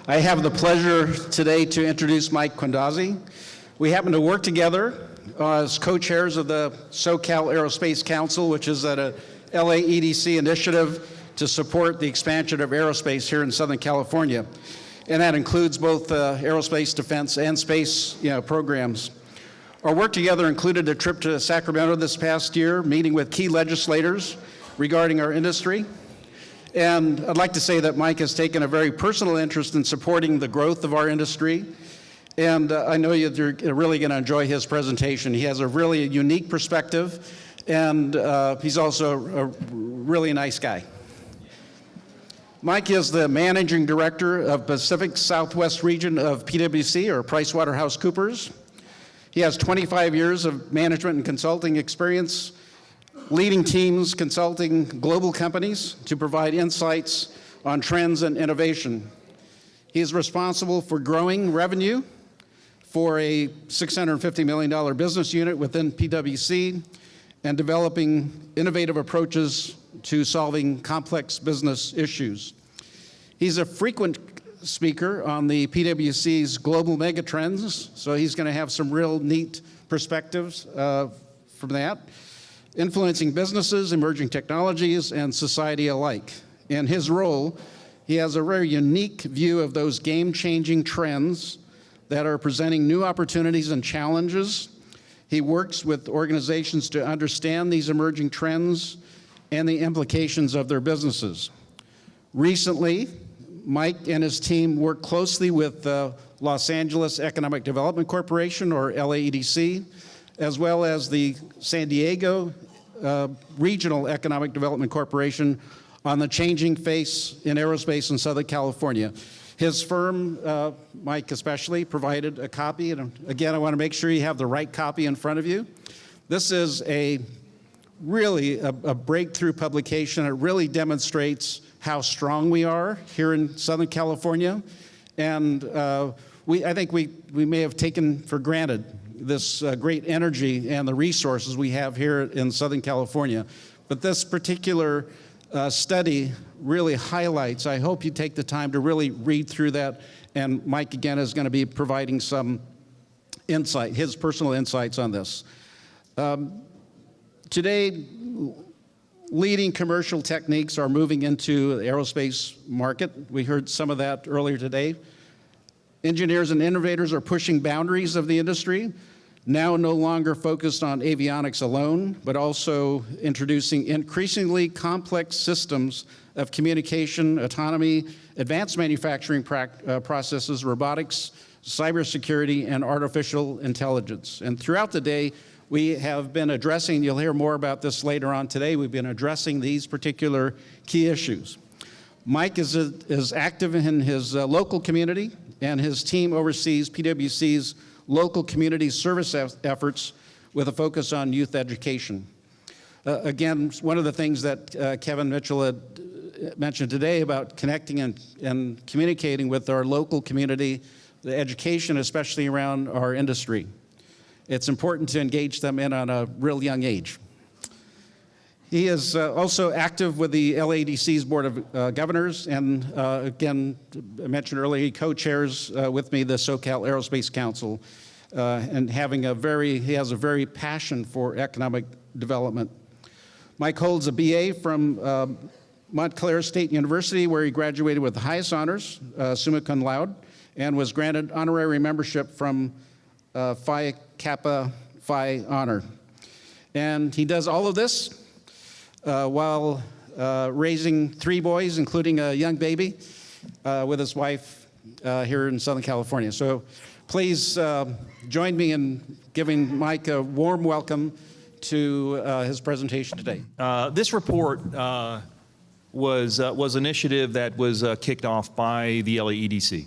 I have the pleasure today to introduce Mike Quindazzi. We happen to work together as co-chairs of the SoCal Aerospace Council, which is a LAEDC initiative to support the expansion of aerospace here in Southern California. And that includes both aerospace, defense, and space programs. Our work together included a trip to Sacramento this past year, meeting with key legislators regarding our industry. And I'd like to say that Mike has taken a very personal interest in supporting the growth of our industry. And I know you're really going to enjoy his presentation. He has a really unique perspective, and he's also a really nice guy. Mike is the Managing Director of Pacific Southwest region of PwC, or PricewaterhouseCoopers. He has 25 years of management and consulting experience, leading teams consulting global companies to provide insights on trends and innovation. He is responsible for growing revenue for a $650 million business unit within PwC and developing innovative approaches to solving complex business issues. He's a frequent speaker on the PwC's global megatrends, so he's going to have some real neat perspectives from that, influencing businesses, emerging technologies, and society alike. In his role, he has a very unique view of those game-changing trends that are presenting new opportunities and challenges. He works with organizations to understand these emerging trends and the implications of their businesses. Recently, Mike and his team worked closely with the Los Angeles Economic Development Corporation, or LAEDC, as well as the San Diego Regional Economic Development Corporation on the changing face in aerospace in Southern California. His firm, Mike especially, provided a copy, and again, I want to make sure you have the right copy in front of you. This is really a breakthrough publication. It really demonstrates how strong we are here in Southern California, and I think we may have taken for granted this great energy and the resources we have here in Southern California. But this particular study really highlights, I hope you take the time to really read through that, and Mike again is going to be providing some insight, his personal insights on this. Today, leading commercial techniques are moving into the aerospace market. We heard some of that earlier today. Engineers and innovators are pushing boundaries of the industry, now no longer focused on avionics alone, but also introducing increasingly complex systems of communication, autonomy, advanced manufacturing processes, robotics, cybersecurity, and artificial intelligence. And throughout the day, we have been addressing, you'll hear more about this later on today, we've been addressing these particular key issues. Mike is active in his local community, and his team oversees PwC's local community service efforts with a focus on youth education. Again, one of the things that Kevin Mitchell had mentioned today about connecting and communicating with our local community, the education, especially around our industry. It's important to engage them in on a real young age. He is also active with the LAEDC's Board of Governors, and again, I mentioned earlier, he co-chairs with me the SoCal Aerospace Council, and he has a very passion for economic development. Mike holds a BA from Montclair State University, where he graduated with the highest honors, summa cum laude, and was granted honorary membership from Phi Kappa Phi honor. And he does all of this while raising 3 boys, including a young baby, with his wife here in Southern California. So please join me in giving Mike a warm welcome to his presentation today. This report was an initiative that was kicked off by the LAEDC.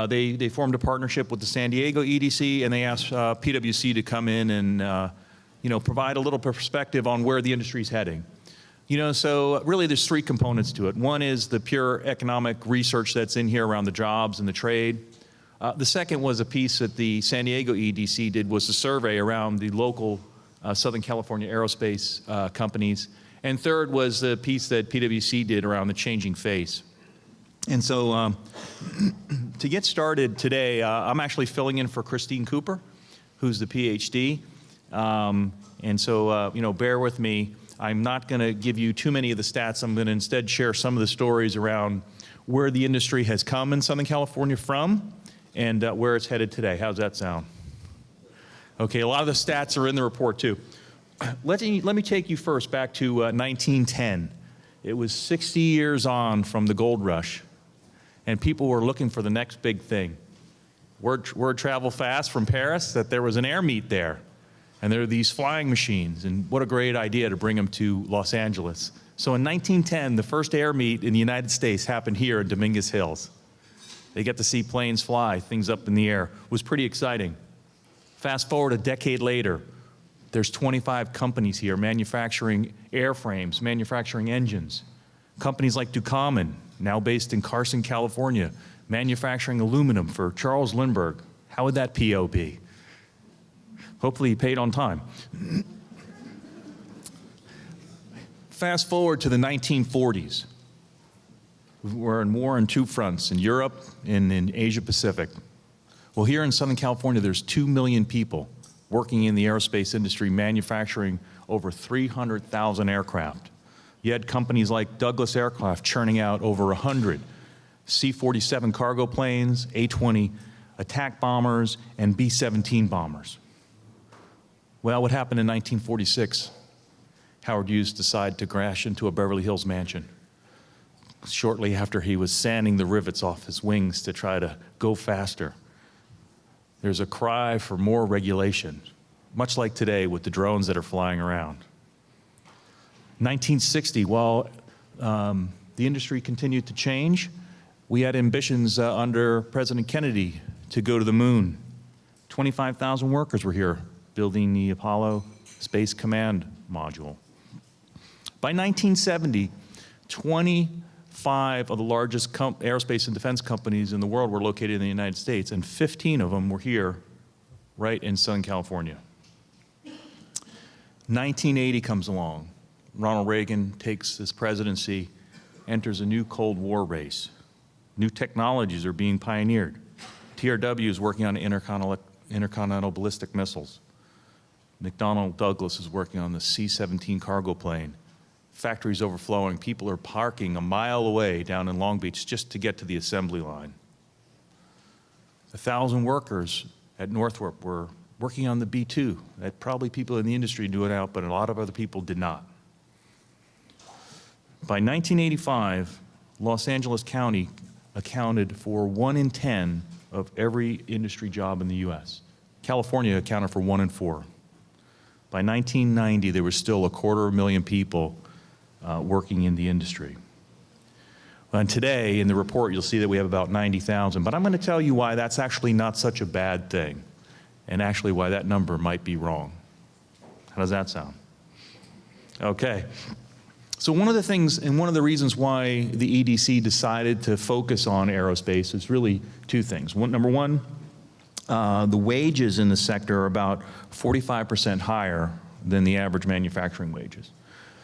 They formed a partnership with the San Diego EDC, and they asked PwC to come in and provide a little perspective on where the industry is heading. So really there's 3 components to it. One is the pure economic research that's in here around the jobs and the trade. The second was a piece that the San Diego EDC did, was a survey around the local Southern California aerospace companies. And third was the piece that PwC did around the changing face. And so to get started today, I'm actually filling in for Christine Cooper, who's the PhD. And so, bear with me. I'm not going to give you too many of the stats. I'm going to instead share some of the stories around where the industry has come in Southern California from and where it's headed today. How's that sound? Okay, a lot of the stats are in the report too. Let me take you first back to 1910. It was 60 years on from the gold rush, and people were looking for the next big thing. Word traveled fast from Paris that there was an air meet there. And there were these flying machines, and what a great idea to bring them to Los Angeles. So in 1910, the first air meet in the United States happened here in Dominguez Hills. They get to see planes fly, things up in the air. It was pretty exciting. Fast forward a decade later, there's 25 companies here manufacturing airframes, manufacturing engines. Companies like Ducommun, now based in Carson, California, manufacturing aluminum for Charles Lindbergh. How would that PO be? Hopefully he paid on time. Fast forward to the 1940s. We're in war on two fronts, in Europe and in Asia Pacific. Well, here in Southern California, there's 2 million people working in the aerospace industry, manufacturing over 300,000 aircraft. You had companies like Douglas Aircraft churning out over 100 C-47 cargo planes, A-20 attack bombers, and B-17 bombers. Well, what happened in 1946? Howard Hughes decided to crash into a Beverly Hills mansion shortly after he was sanding the rivets off his wings to try to go faster. There's a cry for more regulation, much like today with the drones that are flying around. 1960, while the industry continued to change, we had ambitions under President Kennedy to go to the moon. 25,000 workers were here building the Apollo Space Command module. By 1970, 25 of the largest aerospace and defense companies in the world were located in the United States, and 15 of them were here, right in Southern California. 1980 comes along. Ronald Reagan takes this presidency, enters a new Cold War race. New technologies are being pioneered. TRW is working on intercontinental ballistic missiles. McDonnell Douglas is working on the C-17 cargo plane. Factories overflowing. People are parking a mile away down in Long Beach just to get to the assembly line. 1,000 workers at Northrop were working on the B-2. That probably people in the industry knew it out, but a lot of other people did not. By 1985, Los Angeles County accounted for 1 in 10 of every industry job in the U.S. California accounted for 1 in 4. By 1990, there was still 250,000 people working in the industry. And today, in the report, you'll see that we have about 90,000. But I'm going to tell you why that's actually not such a bad thing, and actually why that number might be wrong. How does that sound? Okay. So one of the things, and one of the reasons why the EDC decided to focus on aerospace is really two things. Number one, the wages in the sector are about 45% higher than the average manufacturing wages.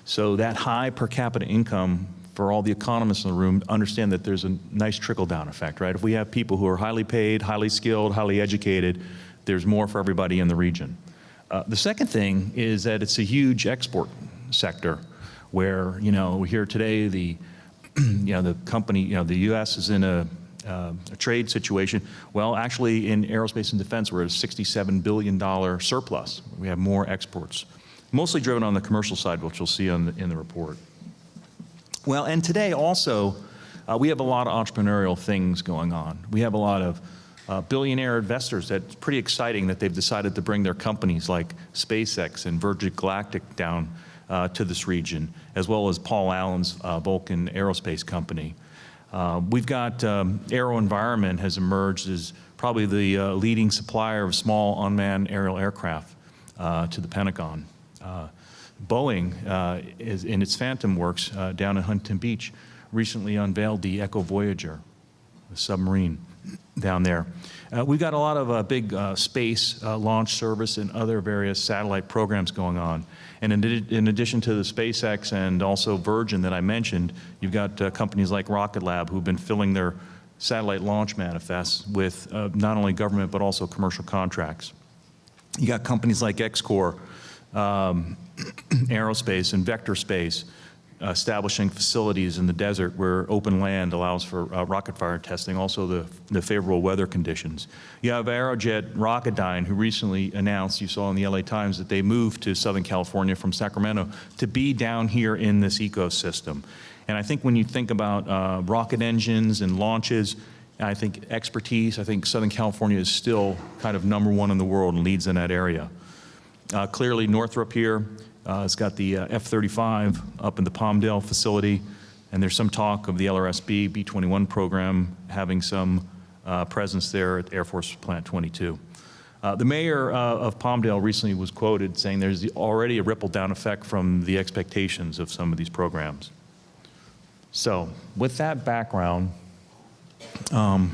So that high per capita income, for all the economists in the room, understand that there's a nice trickle-down effect, right? If we have people who are highly paid, highly skilled, highly educated, there's more for everybody in the region. The second thing is that it's a huge export sector where, here today, the company, the U.S. is in a trade situation. Well, actually, in aerospace and defense, we're at a $67 billion surplus. We have more exports, mostly driven on the commercial side, which you'll see in the report. Well, and today also, we have a lot of entrepreneurial things going on. We have a lot of billionaire investors. That's pretty exciting that they've decided to bring their companies like SpaceX and Virgin Galactic down to this region, as well as Paul Allen's Vulcan Aerospace Company. We've got AeroVironment has emerged as probably the leading supplier of small unmanned aerial aircraft to the Pentagon. Boeing is in its Phantom Works down in Huntington Beach recently unveiled the Echo Voyager. the submarine down there. We've got a lot of big space launch service and other various satellite programs going on. And in addition to the SpaceX and also Virgin that I mentioned, you've got companies like Rocket Lab who've been filling their satellite launch manifests with not only government but also commercial contracts. You got companies like Xcore Aerospace and Vector Space establishing facilities in the desert where open land allows for rocket fire testing, also the favorable weather conditions. You have Aerojet Rocketdyne, who recently announced, you saw in the LA Times, that they moved to Southern California from Sacramento to be down here in this ecosystem. And I think when you think about rocket engines and launches, I think expertise, I think Southern California is still kind of #1 in the world and leads in that area. Clearly Northrop here, it's got the F-35 up in the Palmdale facility, and there's some talk of the LRSB B-21 program having some presence there at Air Force Plant 22. The mayor of Palmdale recently was quoted saying there's already a ripple-down effect from the expectations of some of these programs. So, with that background, I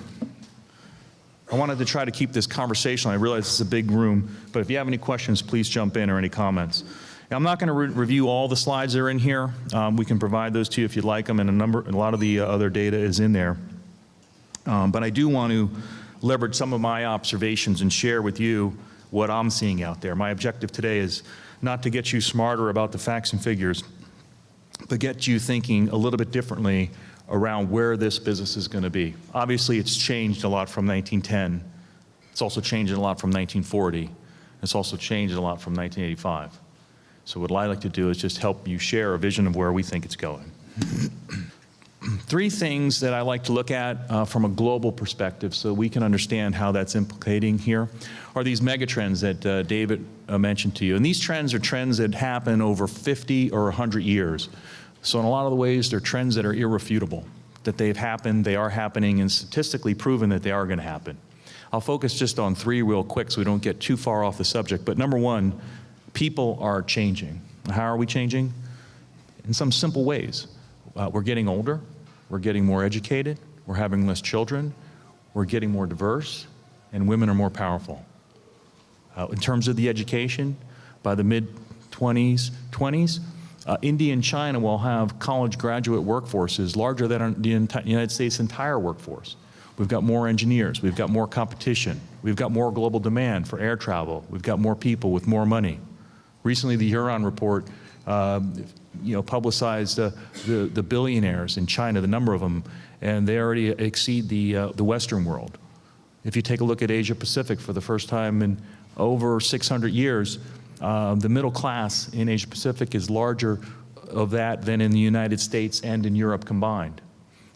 wanted to try to keep this conversational. I realize it's a big room, but if you have any questions, please jump in or any comments. Now, I'm not going to review all the slides that are in here. We can provide those to you if you'd like them, and a lot of the other data is in there. But I do want to leverage some of my observations and share with you what I'm seeing out there. My objective today is not to get you smarter about the facts and figures, but get you thinking a little bit differently around where this business is going to be. Obviously, it's changed a lot from 1910. It's also changed a lot from 1940. It's also changed a lot from 1985. So what I like to do is just help you share a vision of where we think it's going. 3 things that I like to look at from a global perspective so we can understand how that's implicating here are these megatrends that David mentioned to you. And these trends are trends that happen over 50 or 100 years. So in a lot of the ways, they're trends that are irrefutable, that they've happened, they are happening, and statistically proven that they are going to happen. I'll focus just on 3 real quick so we don't get too far off the subject. But number 1, people are changing. How are we changing? In some simple ways. We're getting older, we're getting more educated, we're having less children, we're getting more diverse, and women are more powerful. In terms of the education, by the mid-20s, India and China will have college graduate workforces larger than the United States' entire workforce. We've got more engineers, we've got more competition, we've got more global demand for air travel, we've got more people with more money. Recently, the Huron report publicized the billionaires in China, the number of them, and they already exceed the Western world. If you take a look at Asia Pacific for the first time in over 600 years, the middle class in Asia Pacific is larger of that than in the United States and in Europe combined.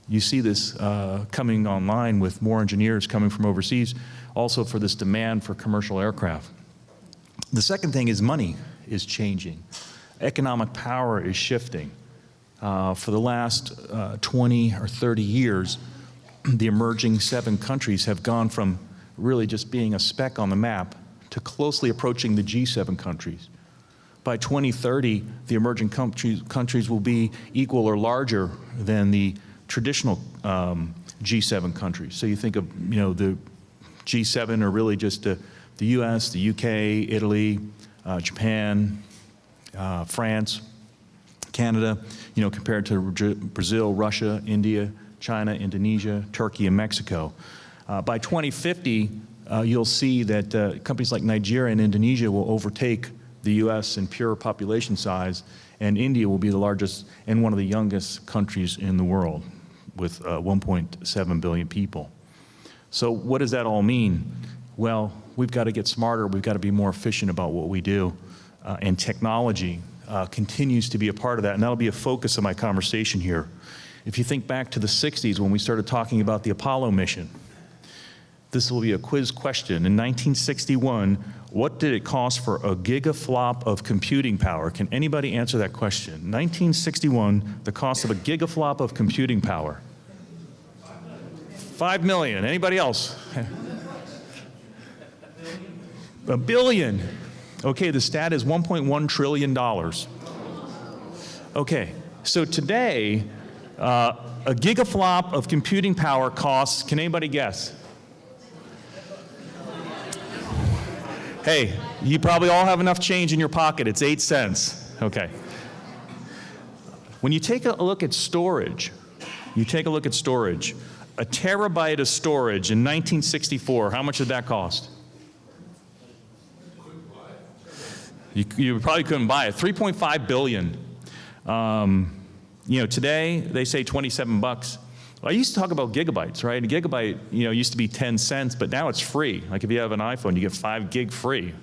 You see this coming online with more engineers coming from overseas, also for this demand for commercial aircraft. The second thing is money is changing. Economic power is shifting. For the last 20 or 30 years, the emerging 7 countries have gone from really just being a speck on the map to closely approaching the G7 countries. By 2030, the emerging countries will be equal or larger than the traditional G7 countries. So you think of the G7 are really just the US, the UK, Italy, Japan, France, Canada, compared to Brazil, Russia, India, China, Indonesia, Turkey, and Mexico. By 2050, you'll see that companies like Nigeria and Indonesia will overtake the US in pure population size, and India will be the largest and one of the youngest countries in the world with 1.7 billion people. So what does that all mean? Well, we've got to get smarter, we've got to be more efficient about what we do, and technology continues to be a part of that, and that'll be a focus of my conversation here. If you think back to the 60s when we started talking about the Apollo mission, this will be a quiz question. In 1961, what did it cost for a gigaflop of computing power? Can anybody answer that question? 1961, the cost of a gigaflop of computing power. $5 million. Anybody else? $1 billion. Okay, the stat is $1.1 trillion. Okay, so today, A gigaflop of computing power costs, can anybody guess? Hey, you probably all have enough change in your pocket. It's 8 cents. Okay. When you take a look at storage, a terabyte of storage in 1964, how much did that cost? You probably couldn't buy it. $3.5 billion. Today they say 27 bucks. Well, I used to talk about gigabytes, right? A gigabyte, used to be 10 cents, but now it's free. Like if you have an iPhone, you get 5 gig free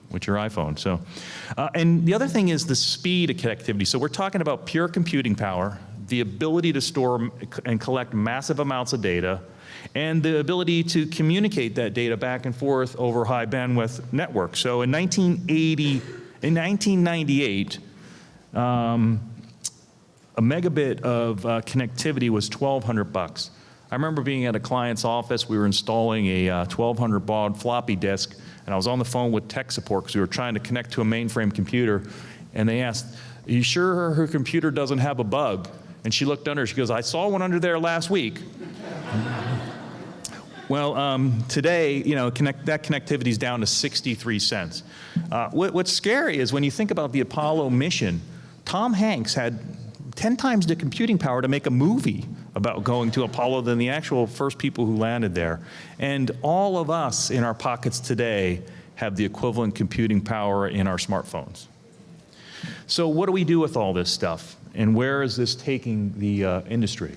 with your iPhone. So, and the other thing is the speed of connectivity. So we're talking about pure computing power, the ability to store and collect massive amounts of data, and the ability to communicate that data back and forth over high bandwidth networks. So in 1998, a megabit of connectivity was $1,200. I remember being at a client's office. We were installing a 1,200 baud floppy disk, and I was on the phone with tech support because we were trying to connect to a mainframe computer, and they asked, "Are you sure her computer doesn't have a bug?" And she looked under. She goes, "I saw one under there last week." Well, today, that connectivity is down to 63 cents. What's scary is when you think about the Apollo mission, Tom Hanks had 10 times the computing power to make a movie about going to Apollo than the actual first people who landed there. And all of us in our pockets today have the equivalent computing power in our smartphones. So what do we do with all this stuff? And where is this taking the industry?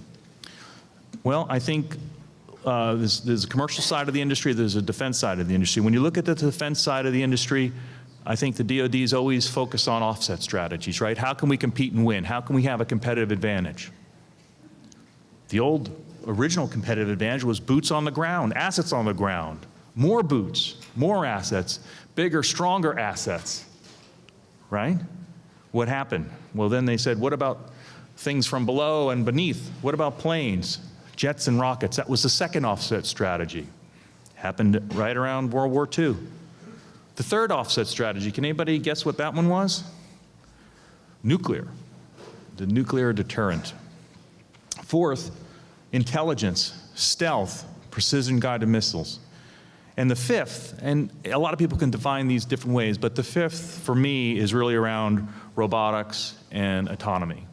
Well, I think there's a commercial side of the industry, there's a defense side of the industry. When you look at the defense side of the industry, I think the DoD is always focused on offset strategies, right? How can we compete and win? How can we have a competitive advantage? The old original competitive advantage was boots on the ground, assets on the ground, more boots, more assets, bigger, stronger assets, right? What happened? Well, then they said, what about things from below and beneath? What about planes, jets and rockets? That was the second offset strategy. Happened right around World War II. The third offset strategy, can anybody guess what that one was? Nuclear, the nuclear deterrent. Fourth, intelligence, stealth, precision-guided missiles. And the fifth, and a lot of people can define these different ways, but the fifth for me is really around robotics and autonomy,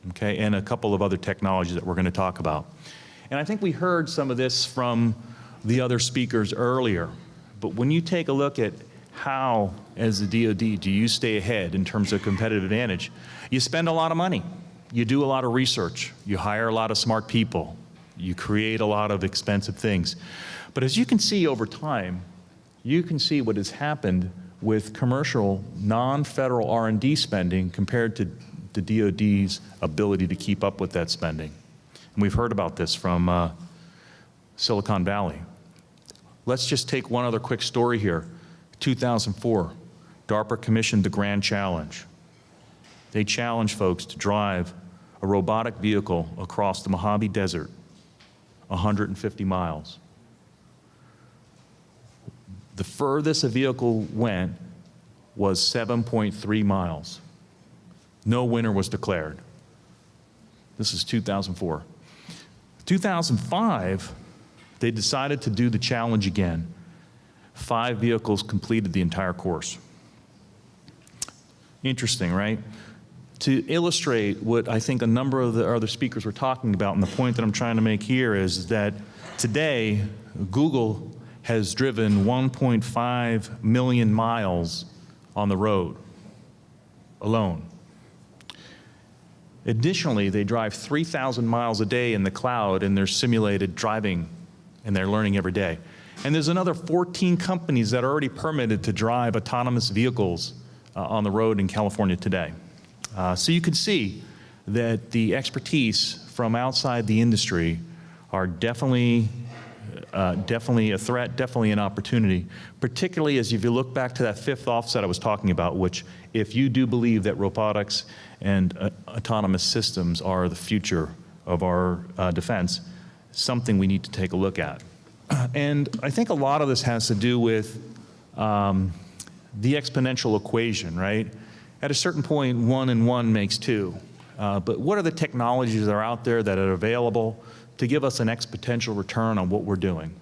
okay, and a couple of other technologies that we're going to talk about. And I think we heard some of this from the other speakers earlier. But when you take a look at how, as the DoD, do you stay ahead in terms of competitive advantage, you spend a lot of money. You do a lot of research. You hire a lot of smart people. You create a lot of expensive things. But as you can see over time, you can see what has happened with commercial, non-federal R&D spending compared to the DoD's ability to keep up with that spending. And we've heard about this from Silicon Valley. Let's just take one other quick story here. 2004, DARPA commissioned the Grand Challenge. They challenged folks to drive a robotic vehicle across the Mojave Desert, 150 miles. The furthest a vehicle went was 7.3 miles. No winner was declared. This is 2004. 2005, they decided to do the challenge again. 5 vehicles completed the entire course. Interesting, right? To illustrate what I think a number of the other speakers were talking about, and the point that I'm trying to make here is that today, Google has driven 1.5 million miles on the road alone. Additionally, they drive 3,000 miles a day in the cloud in their simulated driving, and they're learning every day. And there's another 14 companies that are already permitted to drive autonomous vehicles on the road in California today. So you can see that the expertise from outside the industry are definitely a threat, definitely an opportunity, particularly as if you look back to that 5th offset I was talking about, which if you do believe that robotics and autonomous systems are the future of our defense, something we need to take a look at. And I think a lot of this has to do with the exponential equation, right? At a certain point, 1 and 1 makes 2. but what are the technologies that are out there that are available to give us an exponential return on what we're doing?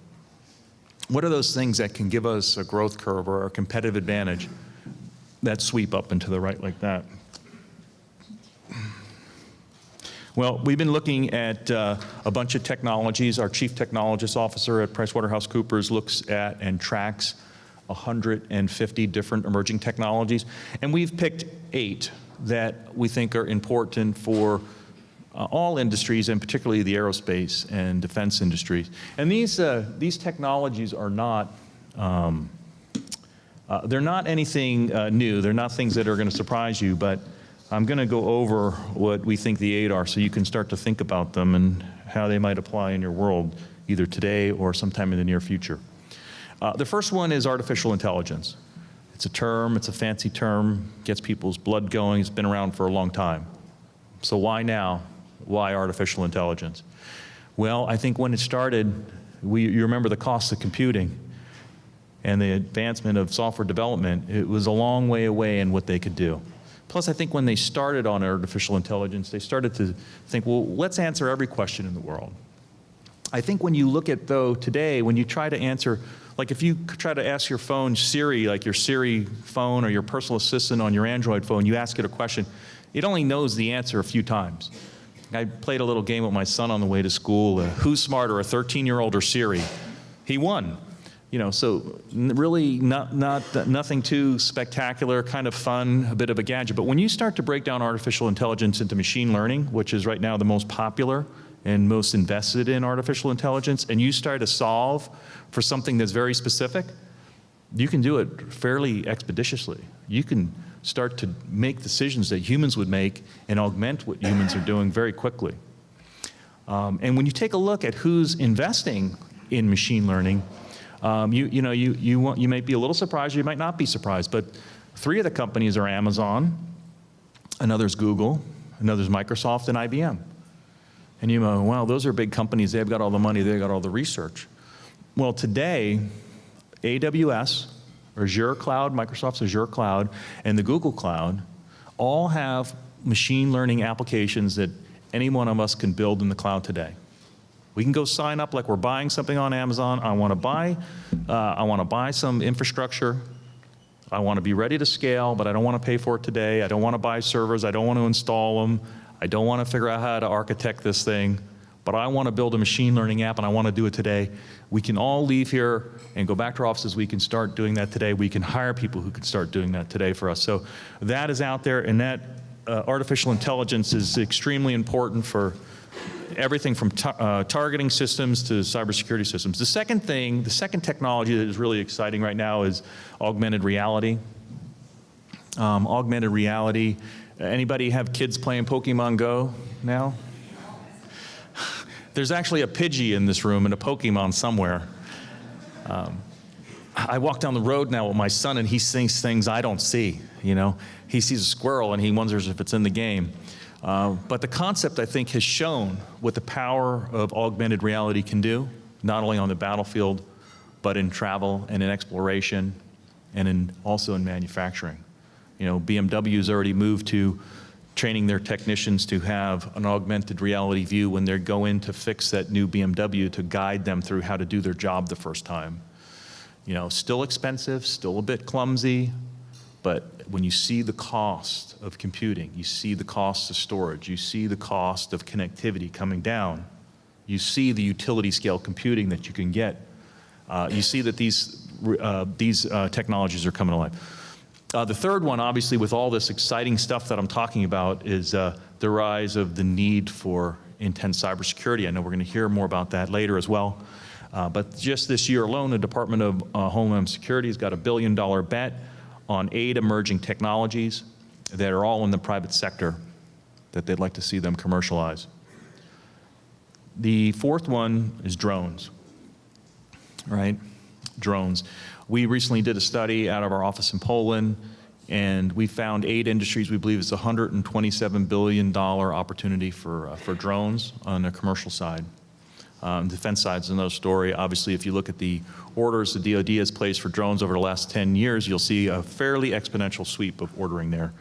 What are those things that can give us a growth curve or a competitive advantage that sweep up and to the right like that? Well, we've been looking at a bunch of technologies. Our Chief Technologist Officer at PricewaterhouseCoopers looks at and tracks 150 different emerging technologies. And we've picked 8 that we think are important for all industries, and particularly the aerospace and defense industries. And these technologies are not, they're not anything new. They're not things that are going to surprise you, but I'm going to go over what we think the 8 are so you can start to think about them and how they might apply in your world, either today or sometime in the near future. The first one is artificial intelligence. It's a term, it's a fancy term, gets people's blood going. It's been around for a long time. So why now? Why artificial intelligence? Well, I think when it started, you remember the cost of computing and the advancement of software development, it was a long way away in what they could do. Plus, I think when they started on artificial intelligence, they started to think, well, let's answer every question in the world. I think when you look at, though, today, when you try to answer, like if you try to ask your phone Siri, like your Siri phone or your personal assistant on your Android phone, you ask it a question, it only knows the answer a few times. I played a little game with my son on the way to school, who's smarter, a 13-year-old or Siri? He won. You know, so really nothing too spectacular, kind of fun, a bit of a gadget. But when you start to break down artificial intelligence into machine learning, which is right now the most popular and most invested in artificial intelligence, and you start to solve for something that's very specific, you can do it fairly expeditiously. You can start to make decisions that humans would make and augment what humans are doing very quickly. And when you take a look at who's investing in machine learning, you might be a little surprised, you might not be surprised, but 3 of the companies are Amazon, another's Google, another's Microsoft, and IBM. And you go, well, those are big companies, they've got all the money, they've got all the research. Well, today, AWS, or Azure Cloud, Microsoft's Azure Cloud, and the Google Cloud all have machine learning applications that any one of us can build in the cloud today. We can go sign up like we're buying something on Amazon. I want to buy some infrastructure. I want to be ready to scale, but I don't want to pay for it today. I don't want to buy servers. I don't want to install them. I don't want to figure out how to architect this thing, but I want to build a machine learning app and I want to do it today. We can all leave here and go back to our offices. We can start doing that today. We can hire people who can start doing that today for us. So that is out there, and that artificial intelligence is extremely important for everything from targeting systems to cybersecurity systems. The second technology that is really exciting right now is augmented reality. Augmented reality. Anybody have kids playing Pokemon Go now? There's actually a Pidgey in this room and a Pokemon somewhere. I walk down the road now with my son and he sees things I don't see, you know. He sees a squirrel and he wonders if it's in the game. But the concept, I think, has shown what the power of augmented reality can do, not only on the battlefield, but in travel and in exploration and also in manufacturing. You know, BMW's already moved to training their technicians to have an augmented reality view when they go in to fix that new BMW to guide them through how to do their job the first time. You know, still expensive, still a bit clumsy, but when you see the cost of computing, you see the cost of storage, you see the cost of connectivity coming down, you see the utility scale computing that you can get, you see that these technologies are coming alive. The third one, obviously, with all this exciting stuff that I'm talking about, is the rise of the need for intense cybersecurity. I know we're going to hear more about that later as well. But just this year alone, the Department of Homeland Security has got a $1 billion bet on 8 emerging technologies that are all in the private sector that they'd like to see them commercialize. The fourth one is drones, right? Drones. We recently did a study out of our office in Poland, and we found 8 industries. We believe it's a $127 billion opportunity for drones on the commercial side. Defense side is another story. Obviously, if you look at the orders the DoD has placed for drones over the last 10 years, you'll see a fairly exponential sweep of ordering there.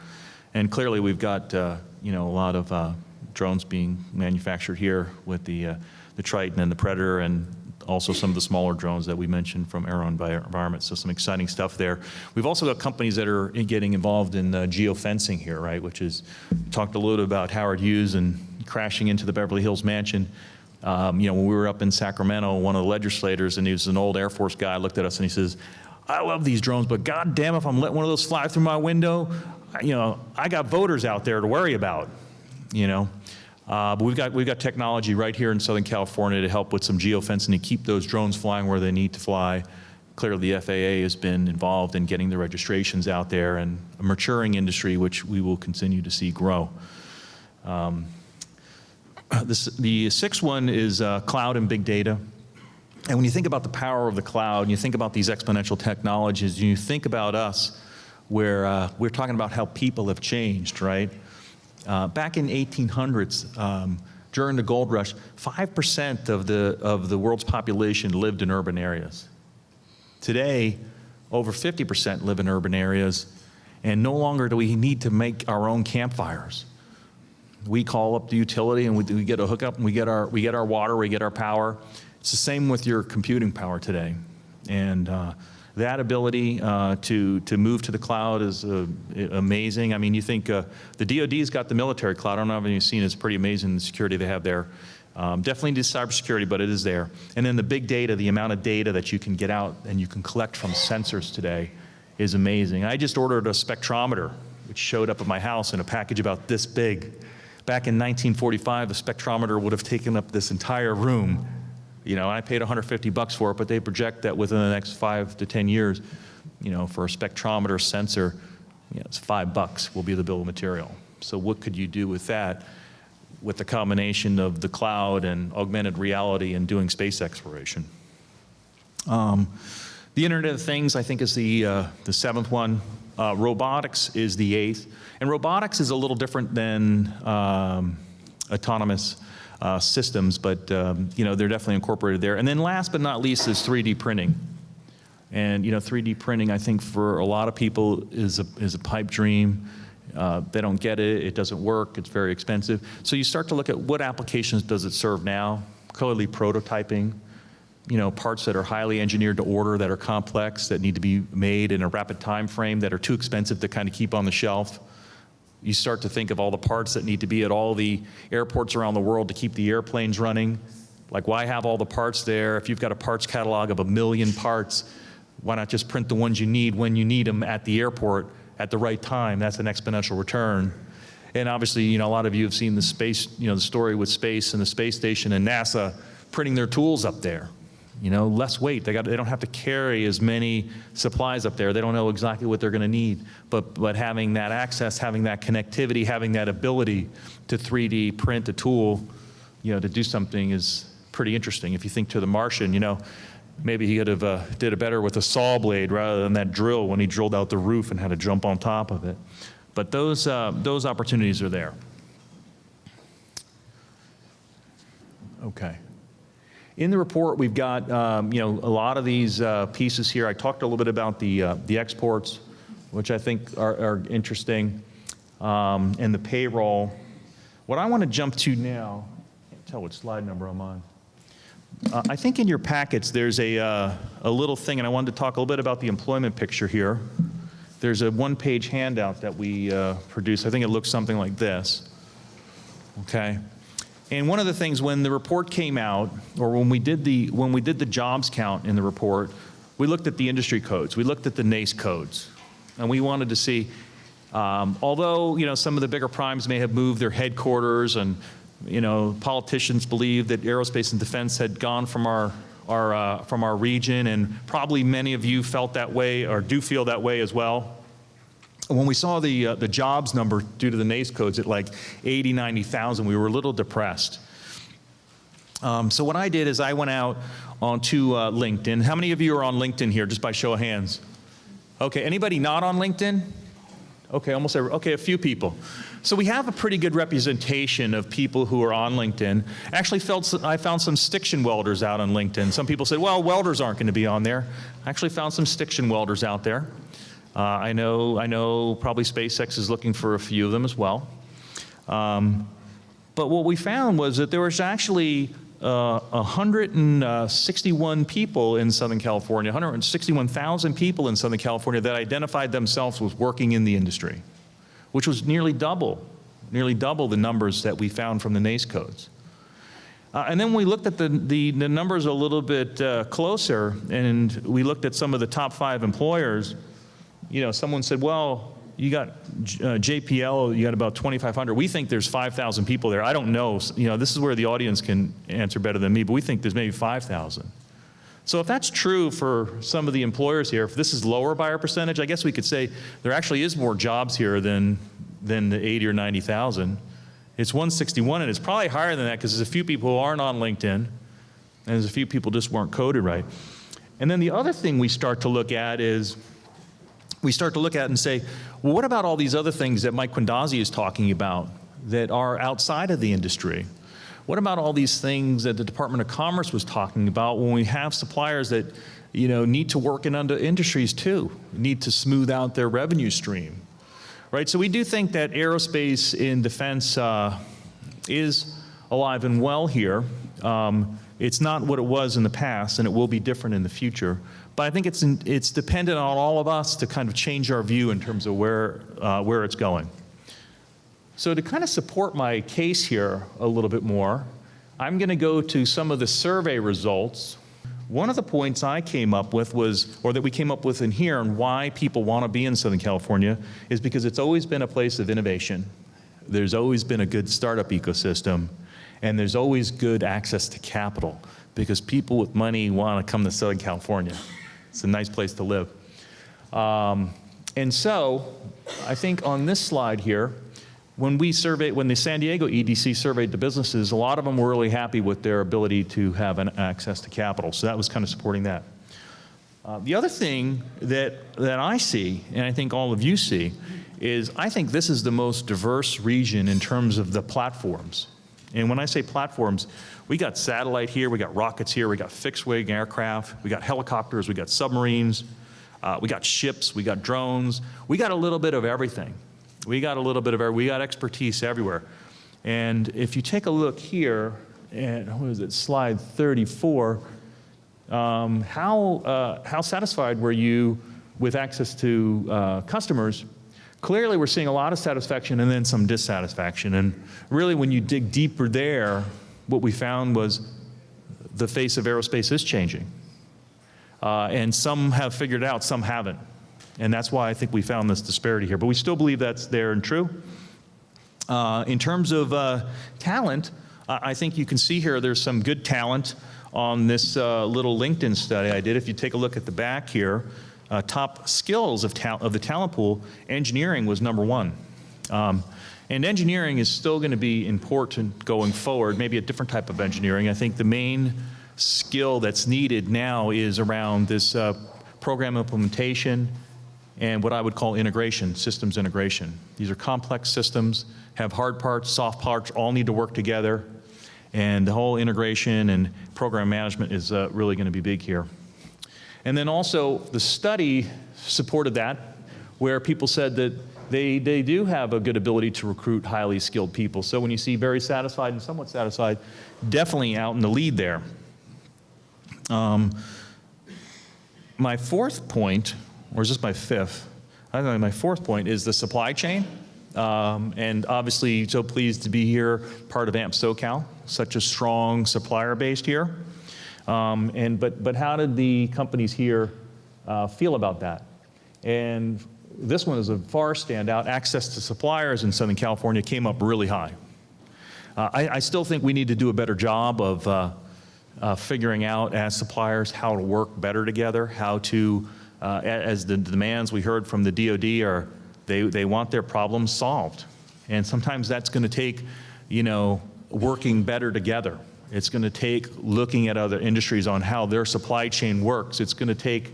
And clearly we've got a lot of drones being manufactured here with the Triton and the Predator, and also some of the smaller drones that we mentioned from AeroVironment. So some exciting stuff there. We've also got companies that are getting involved in geofencing here, right? Which is, talked a little bit about Howard Hughes and crashing into the Beverly Hills mansion. When we were up in Sacramento, one of the legislators, and he was an old Air Force guy, looked at us and he says, "I love these drones, but God damn, if I'm letting one of those fly through my window, I got voters out there to worry about, But we've got technology right here in Southern California to help with some geofencing to keep those drones flying where they need to fly. Clearly, the FAA has been involved in getting the registrations out there, and a maturing industry which we will continue to see grow. The sixth one is cloud and big data. And when you think about the power of the cloud, and you think about these exponential technologies, and you think about us, where we're talking about how people have changed, right? Back in 1800s, during the gold rush, 5% of the world's population lived in urban areas. Today, over 50% live in urban areas, and no longer do we need to make our own campfires. We call up the utility and we get a hookup, and we get our water, we get our power. It's the same with your computing power today. And that ability to move to the cloud is amazing. I mean, you think the DoD's got the military cloud. I don't know if you've seen it. It's pretty amazing the security they have there. Definitely needs cybersecurity, but it is there. And then the big data, the amount of data that you can get out and you can collect from sensors today is amazing. I just ordered a spectrometer, which showed up at my house in a package about this big. Back in 1945, a spectrometer would have taken up this entire room. I paid $150 for it, but they project that within the next 5 to 10 years, for a spectrometer sensor, it's $5 will be the bill of material. So what could you do with that, with the combination of the cloud and augmented reality and doing space exploration? The Internet of Things, I think, is the seventh one. Robotics is the eighth. And robotics is a little different than autonomous systems, but they're definitely incorporated there. And then last but not least is 3D printing. And 3D printing, I think, for a lot of people is a pipe dream. They don't get it. It doesn't work. It's very expensive. So you start to look at what applications does it serve now. Clearly prototyping. Parts that are highly engineered to order, that are complex, that need to be made in a rapid time frame, that are too expensive to kind of keep on the shelf. You start to think of all the parts that need to be at all the airports around the world to keep the airplanes running. Like, why have all the parts there? If you've got a parts catalog of 1 million parts, why not just print the ones you need when you need them at the airport at the right time? That's an exponential return. And obviously, a lot of you have seen the space, the story with space and the space station and NASA printing their tools up there. Less weight. They don't have to carry as many supplies up there. They don't know exactly what they're going to need. But having that access, having that connectivity, having that ability to 3D print a tool, to do something is pretty interesting. If you think to the Martian, maybe he could have did it better with a saw blade rather than that drill when he drilled out the roof and had to jump on top of it. But those opportunities are there. Okay. In the report, we've got a lot of these pieces here. I talked a little bit about the exports, which I think are interesting, and the payroll. What I want to jump to now, I can't tell what slide number I'm on. I think in your packets there's a little thing, and I wanted to talk a little bit about the employment picture here. There's a one-page handout that we produced. I think it looks something like this. Okay. And one of the things, when the report came out, or when we did the jobs count in the report, we looked at the industry codes. We looked at the NACE codes, and we wanted to see, although some of the bigger primes may have moved their headquarters, and politicians believe that aerospace and defense had gone from our region, and probably many of you felt that way or do feel that way as well. When we saw the jobs number due to the NACE codes at like 80, 90,000, we were a little depressed. So what I did is I went out onto LinkedIn. How many of you are on LinkedIn here, just by show of hands? Okay, anybody not on LinkedIn? Okay, almost every, okay, a few people. So we have a pretty good representation of people who are on LinkedIn. Actually, I found some stiction welders out on LinkedIn. Some people said, well, welders aren't going to be on there. I actually found some stiction welders out there. I know probably SpaceX is looking for a few of them as well. But what we found was that there was actually 161 people in Southern California, 161,000 people in Southern California that identified themselves as working in the industry, which was nearly double the numbers that we found from the NACE codes. And then we looked at the numbers a little bit closer, and we looked at some of the top 5 employers. You know, someone said, well, you got JPL, you got about 2,500. We think there's 5,000 people there. I don't know. You know, this is where the audience can answer better than me, but we think there's maybe 5,000. So if that's true for some of the employers here, if this is lower by our percentage, I guess we could say there actually is more jobs here than the 80 or 90,000. It's 161, and it's probably higher than that because there's a few people who aren't on LinkedIn, and there's a few people just weren't coded right. And then the other thing we start to look at is, we start to look at and say, well, what about all these other things that Mike Quindazzi is talking about that are outside of the industry? What about all these things that the Department of Commerce was talking about when we have suppliers that, you know, need to work in other industries too, need to smooth out their revenue stream, right? So we do think that aerospace in defense is alive and well here. It's not what it was in the past, and it will be different in the future. But I think it's dependent on all of us to kind of change our view in terms of where it's going. So to kind of support my case here a little bit more, I'm going to go to some of the survey results. One of the points I came up with was, or that we came up with in here, and why people want to be in Southern California, is because it's always been a place of innovation. There's always been a good startup ecosystem, and there's always good access to capital, because people with money want to come to Southern California. It's a nice place to live. And so I think on this slide here, when the San Diego EDC surveyed the businesses, a lot of them were really happy with their ability to have an access to capital. So that was kind of supporting that. The other thing that I see, and I think all of you see, is I think this is the most diverse region in terms of the platforms. And when I say platforms, we got satellite here, we got rockets here, we got fixed-wing aircraft, we got helicopters, we got submarines, we got ships, we got drones. We got a little bit of everything. We got expertise everywhere. And if you take a look here, and what is it, slide 34, how satisfied were you with access to customers? Clearly, we're seeing a lot of satisfaction and then some dissatisfaction. And really, when you dig deeper there, what we found was the face of aerospace is changing. And some have figured it out, some haven't. And that's why I think we found this disparity here. But we still believe that's there and true. In terms of talent, I think you can see here there's some good talent on this little LinkedIn study I did. If you take a look at the back here, top skills of the talent pool, engineering was #1. And engineering is still going to be important going forward, maybe a different type of engineering. I think the main skill that's needed now is around this program implementation and what I would call integration, systems integration. These are complex systems, have hard parts, soft parts, all need to work together. And the whole integration and program management is really going to be big here. And then also the study supported that, where people said that they do have a good ability to recruit highly skilled people. So when you see very satisfied and somewhat satisfied, definitely out in the lead there. My fourth point, or is this my fifth? I don't know, my fourth point is the supply chain. And obviously so pleased to be here, part of AMP SoCal, such a strong supplier base here. But how did the companies here feel about that? And this one is a far standout. Access to suppliers in Southern California came up really high. I still think we need to do a better job of figuring out as suppliers how to work better together, how to, as the demands we heard from the DoD are, they want their problems solved. And sometimes that's going to take, working better together. It's going to take looking at other industries on how their supply chain works. It's going to take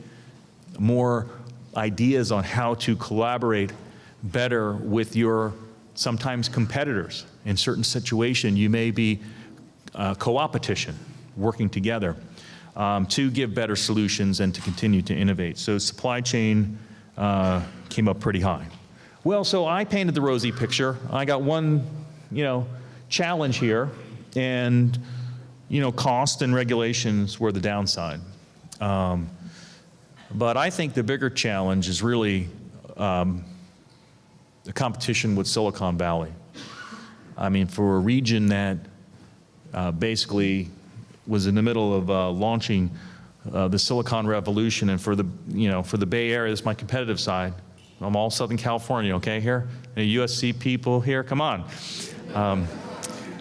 more ideas on how to collaborate better with your sometimes competitors. In certain situations, you may be co-opetition, working together to give better solutions and to continue to innovate. So supply chain came up pretty high. Well, so I painted the rosy picture. I got one, challenge here, and, cost and regulations were the downside. But I think the bigger challenge is really the competition with Silicon Valley. I mean, for a region that basically was in the middle of launching the Silicon Revolution, and for the Bay Area, this is my competitive side. I'm all Southern California, okay, here? Any USC people here? Come on.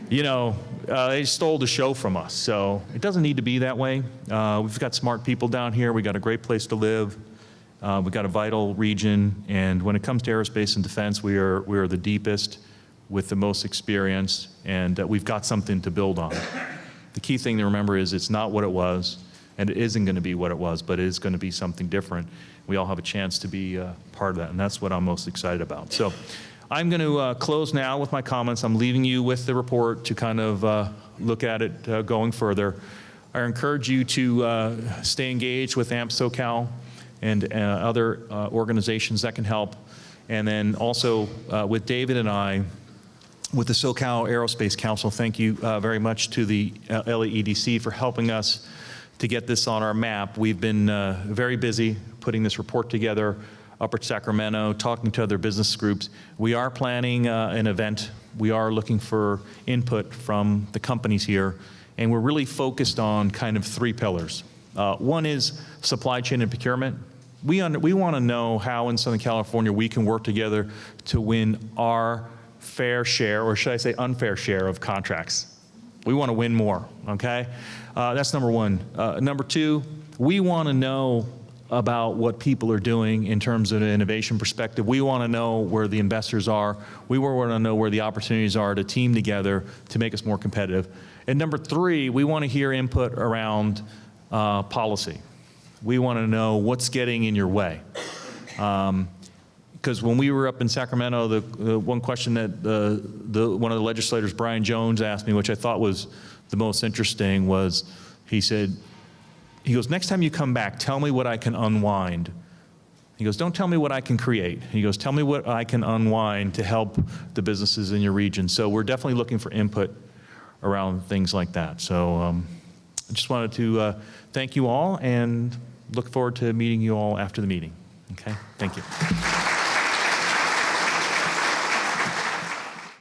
They stole the show from us, so it doesn't need to be that way. We've got smart people down here. We've got a great place to live. We've got a vital region, and when it comes to aerospace and defense, we are the deepest with the most experience, and we've got something to build on. The key thing to remember is it's not what it was, and it isn't going to be what it was, but it is going to be something different. We all have a chance to be part of that, and that's what I'm most excited about. So I'm going to close now with my comments. I'm leaving you with the report to kind of look at it going further. I encourage you to stay engaged with AMP SoCal and other organizations that can help. And then also with David and I, with the SoCal Aerospace Council, thank you very much to the LAEDC for helping us to get this on our map. We've been very busy putting this report together up at Sacramento, talking to other business groups. We are planning an event. We are looking for input from the companies here, and we're really focused on kind of three pillars. One is supply chain and procurement. We want to know how in Southern California we can work together to win our fair share, or should I say unfair share, of contracts. We want to win more, okay? That's number one. Number two, we want to know about what people are doing in terms of an innovation perspective. We want to know where the investors are. We want to know where the opportunities are to team together to make us more competitive. And number three, we want to hear input around policy. We want to know what's getting in your way. Because when we were up in Sacramento, the one question that one of the legislators, Brian Jones, asked me, which I thought was the most interesting, was he goes, next time you come back, tell me what I can unwind. He goes, don't tell me what I can create. He goes, tell me what I can unwind to help the businesses in your region. So we're definitely looking for input around things like that. So I just wanted to thank you all and look forward to meeting you all after the meeting. Okay, thank you.